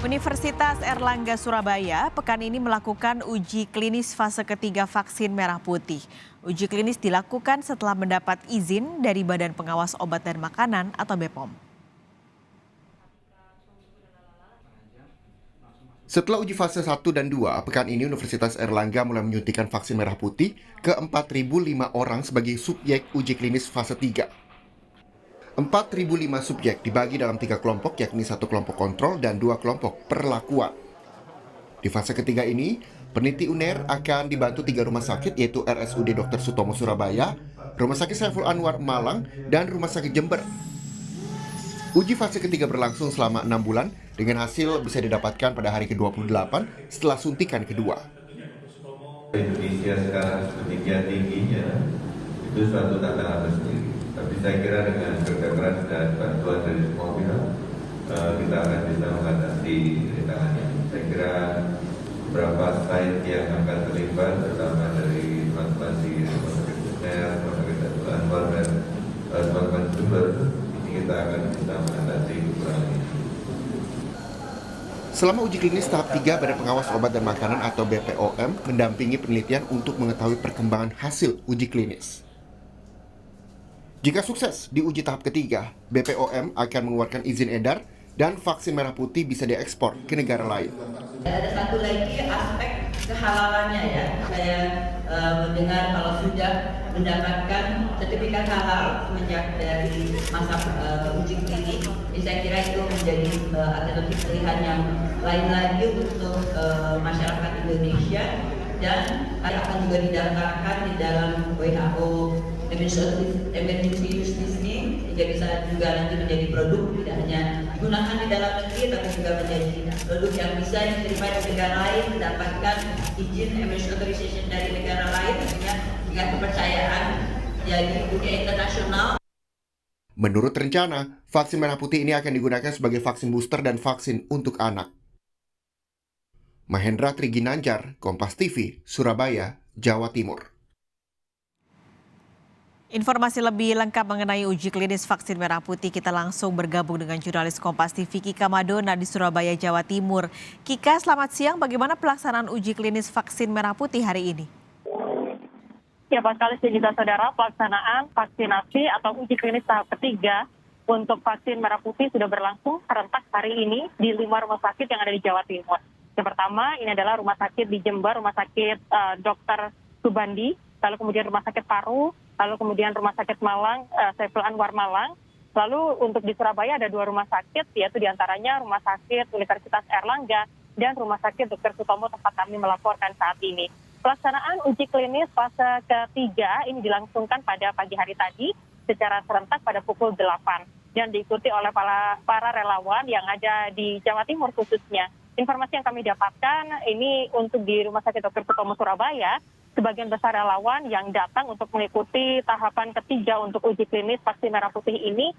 Universitas Airlangga Surabaya pekan ini melakukan uji klinis fase ketiga vaksin merah putih. Uji klinis dilakukan setelah mendapat izin dari Badan Pengawas Obat dan Makanan atau BPOM. Setelah uji fase 1 dan 2, pekan ini Universitas Airlangga mulai menyuntikkan vaksin merah putih ke 4.005 orang sebagai subjek uji klinis fase 3. 4.005 subjek dibagi dalam 3 kelompok, yakni 1 kelompok kontrol dan 2 kelompok perlakuan. Di fase ketiga ini, peneliti UNER akan dibantu 3 rumah sakit, yaitu RSUD Dr. Sutomo Surabaya, Rumah Sakit Saiful Anwar Malang, dan Rumah Sakit Jember. Uji fase ketiga berlangsung selama 6 bulan, dengan hasil bisa didapatkan pada hari ke-28 setelah suntikan kedua. Indonesia sekarang sedemikian tingginya, itu suatu tantangan tersendiri. Tapi saya kira dengan kerja keras dan bantuan dari semua pihak, kita akan bisa mengatasi rintangannya. Saya kira beberapa site yang akan terlibat, terutama dari teman-teman di Rumah Sakit UNER, Rumah Sakit Saiful Anwar, dan teman-teman Jember, ini kita akan bisa mengatasi kekurangan ini. Selama uji klinis tahap 3, Badan Pengawas Obat dan Makanan atau BPOM mendampingi penelitian untuk mengetahui perkembangan hasil uji klinis. Jika sukses di uji tahap ketiga, BPOM akan mengeluarkan izin edar dan vaksin merah putih bisa diekspor ke negara lain. Ada satu lagi aspek kehalalannya ya. Saya mendengar kalau sudah mendapatkan sertifikat halal semenjak dari masa uji klinik, saya kira itu menjadi alternatif pilihan yang lain lagi untuk masyarakat Indonesia, dan akan juga didaftarkan di dalam WHO Emergency Use Listing, sehingga bisa juga nanti menjadi produk tidak hanya digunakan di dalam negeri, tapi juga menjadi produk yang bisa diterima di negara lain, mendapatkan izin emergency authorization dari negara lain, sehingga dengan kepercayaan jadi dunia internasional. Menurut rencana, vaksin merah putih ini akan digunakan sebagai vaksin booster dan vaksin untuk anak. Mahendra Triginanjar, Kompas TV, Surabaya, Jawa Timur. Informasi lebih lengkap mengenai uji klinis vaksin merah putih kita langsung bergabung dengan jurnalis Kompas TV Kika Madona di Surabaya, Jawa Timur. Kika, selamat siang. Bagaimana pelaksanaan uji klinis vaksin merah putih hari ini? Ya, Pak sekali sehingga saudara, pelaksanaan vaksinasi atau uji klinis tahap ketiga untuk vaksin merah putih sudah berlangsung serentak hari ini di 5 rumah sakit yang ada di Jawa Timur. Yang pertama ini adalah rumah sakit di Jember, rumah sakit Dr. Subandi, lalu kemudian rumah sakit Paru, lalu kemudian rumah sakit Malang, Saiful Anwar Malang. Lalu untuk di Surabaya ada 2 rumah sakit, yaitu diantaranya rumah sakit Universitas Airlangga dan rumah sakit Dr. Sutomo tempat kami melaporkan saat ini. Pelaksanaan uji klinis fase ketiga ini dilangsungkan pada pagi hari tadi secara serentak pada pukul 8 dan diikuti oleh para relawan yang ada di Jawa Timur khususnya. Informasi yang kami dapatkan ini untuk di Rumah Sakit Dr. Sutomo Surabaya, sebagian besar relawan yang datang untuk mengikuti tahapan ketiga untuk uji klinis vaksin merah putih ini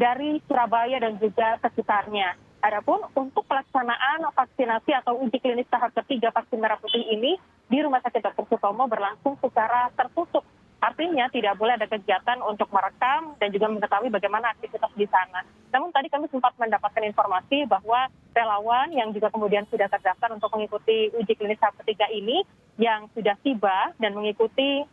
dari Surabaya dan juga sekitarnya. Adapun untuk pelaksanaan vaksinasi atau uji klinis tahap ketiga vaksin merah putih ini di Rumah Sakit Dr. Sutomo berlangsung secara tertutup. Artinya tidak boleh ada kegiatan untuk merekam dan juga mengetahui bagaimana aktivitas di sana. Namun tadi kami sempat mendapatkan informasi bahwa relawan yang juga kemudian sudah terdaftar untuk mengikuti uji klinis tahap ketiga ini yang sudah tiba dan mengikuti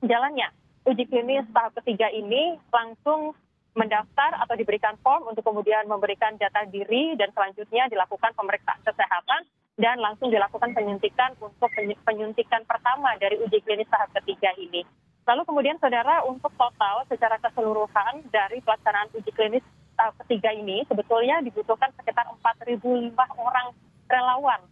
jalannya uji klinis tahap ketiga ini langsung mendaftar atau diberikan form untuk kemudian memberikan data diri dan selanjutnya dilakukan pemeriksaan kesehatan dan langsung dilakukan penyuntikan untuk penyuntikan pertama dari uji klinis tahap ketiga ini. Lalu kemudian saudara, untuk total secara keseluruhan dari pelaksanaan uji klinis tahap ketiga ini sebetulnya dibutuhkan sekitar 4.005 orang relawan.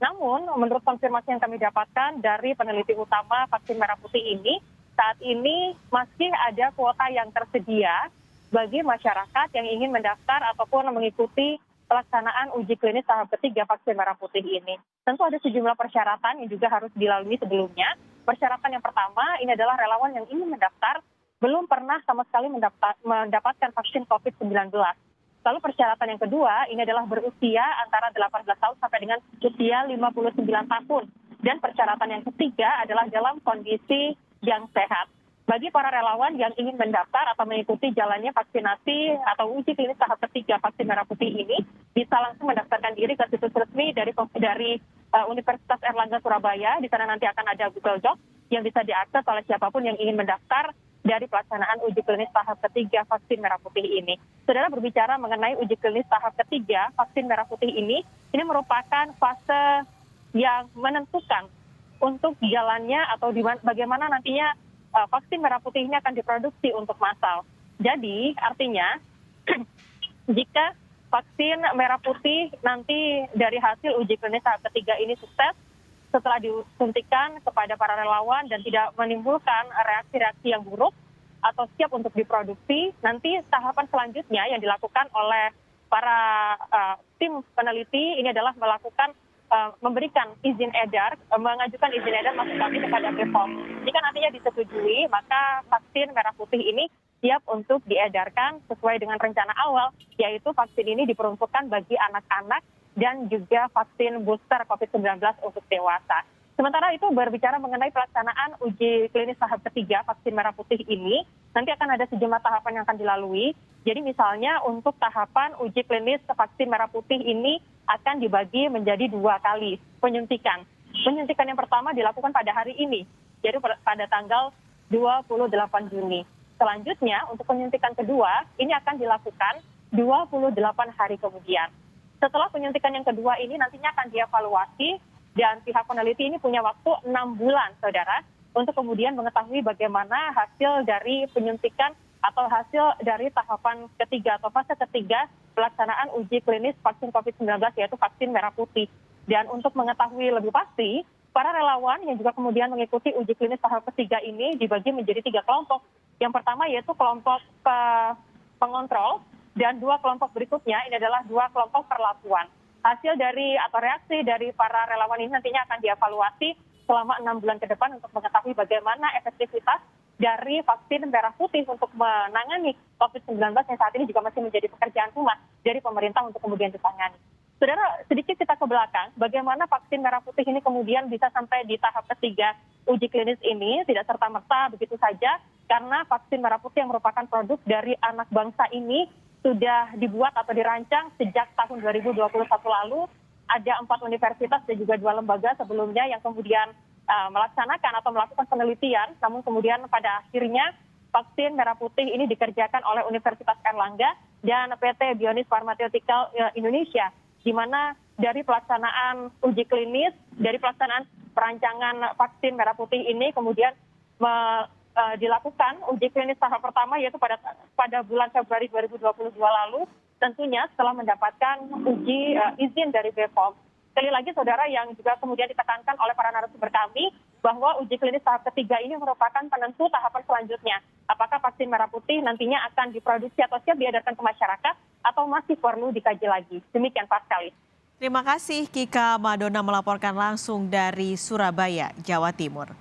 Namun menurut konfirmasi yang kami dapatkan dari peneliti utama vaksin merah putih ini, saat ini masih ada kuota yang tersedia bagi masyarakat yang ingin mendaftar ataupun mengikuti pelaksanaan uji klinis tahap ketiga vaksin merah putih ini. Tentu ada sejumlah persyaratan yang juga harus dilalui sebelumnya. Persyaratan yang pertama ini adalah relawan yang ingin mendaftar belum pernah sama sekali mendapatkan vaksin COVID-19. Lalu persyaratan yang kedua ini adalah berusia antara 18 tahun sampai dengan usia 59 tahun. Dan persyaratan yang ketiga adalah dalam kondisi yang sehat. bagi para relawan yang ingin mendaftar atau mengikuti jalannya vaksinasi atau uji klinis tahap ketiga vaksin merah putih ini, bisa langsung mendaftarkan diri ke situs resmi dari Universitas Airlangga Surabaya. Di sana nanti akan ada Google Docs yang bisa diakses oleh siapapun yang ingin mendaftar dari pelaksanaan uji klinis tahap ketiga vaksin merah putih ini. Saudara, berbicara mengenai uji klinis tahap ketiga vaksin merah putih ini merupakan fase yang menentukan untuk jalannya atau bagaimana nantinya vaksin merah putih ini akan diproduksi untuk massal. Jadi artinya jika vaksin merah putih nanti dari hasil uji klinis tahap ketiga ini sukses, setelah disuntikan kepada para relawan dan tidak menimbulkan reaksi-reaksi yang buruk atau siap untuk diproduksi, nanti tahapan selanjutnya yang dilakukan oleh para tim peneliti ini adalah melakukan memberikan izin edar, mengajukan izin edar maksud kami kepada BPOM. Jika nantinya disetujui, maka vaksin merah putih ini siap untuk diedarkan sesuai dengan rencana awal, yaitu vaksin ini diperuntukkan bagi anak-anak dan juga vaksin booster COVID-19 untuk dewasa. Sementara itu berbicara mengenai pelaksanaan uji klinis tahap ketiga vaksin merah putih ini, nanti akan ada sejumlah tahapan yang akan dilalui. Jadi misalnya untuk tahapan uji klinis vaksin merah putih ini akan dibagi menjadi 2 kali penyuntikan. Penyuntikan yang pertama dilakukan pada hari ini, jadi pada tanggal 28 Juni. Selanjutnya untuk penyuntikan kedua ini akan dilakukan 28 hari kemudian. Setelah penyuntikan yang kedua ini nantinya akan dievaluasi dan pihak peneliti ini punya waktu 6 bulan, saudara, untuk kemudian mengetahui bagaimana hasil dari penyuntikan atau hasil dari tahapan ketiga atau fase ketiga pelaksanaan uji klinis vaksin COVID-19 yaitu vaksin merah putih. Dan untuk mengetahui lebih pasti, para relawan yang juga kemudian mengikuti uji klinis tahap ketiga ini dibagi menjadi 3 kelompok. Yang pertama yaitu kelompok pengontrol dan 2 kelompok berikutnya ini adalah 2 kelompok perlakuan. Hasil dari atau reaksi dari para relawan ini nantinya akan dievaluasi selama 6 bulan ke depan untuk mengetahui bagaimana efektivitas dari vaksin merah putih untuk menangani COVID-19 yang saat ini juga masih menjadi pekerjaan rumah dari pemerintah untuk kemudian ditangani. Saudara, sedikit kita ke belakang, bagaimana vaksin merah putih ini kemudian bisa sampai di tahap ketiga uji klinis ini, tidak serta-merta begitu saja, karena vaksin merah putih yang merupakan produk dari anak bangsa ini sudah dibuat atau dirancang sejak tahun 2021 lalu. Ada 4 universitas dan juga 2 lembaga sebelumnya yang kemudian melaksanakan atau melakukan penelitian, namun kemudian pada akhirnya vaksin merah putih ini dikerjakan oleh Universitas Airlangga dan PT Bionis Pharmaceutical Indonesia, di mana dari pelaksanaan uji klinis, dari pelaksanaan perancangan vaksin merah putih ini kemudian dilakukan uji klinis tahap pertama yaitu pada bulan Februari 2022 lalu, tentunya setelah mendapatkan izin dari BPOM. Sekali lagi saudara, yang juga kemudian ditekankan oleh para narasumber kami bahwa uji klinis tahap ketiga ini merupakan penentu tahapan selanjutnya. Apakah vaksin merah putih nantinya akan diproduksi atau siap diedarkan ke masyarakat atau masih perlu dikaji lagi. Demikian Pak Sekali. Terima kasih Kika Madona melaporkan langsung dari Surabaya, Jawa Timur.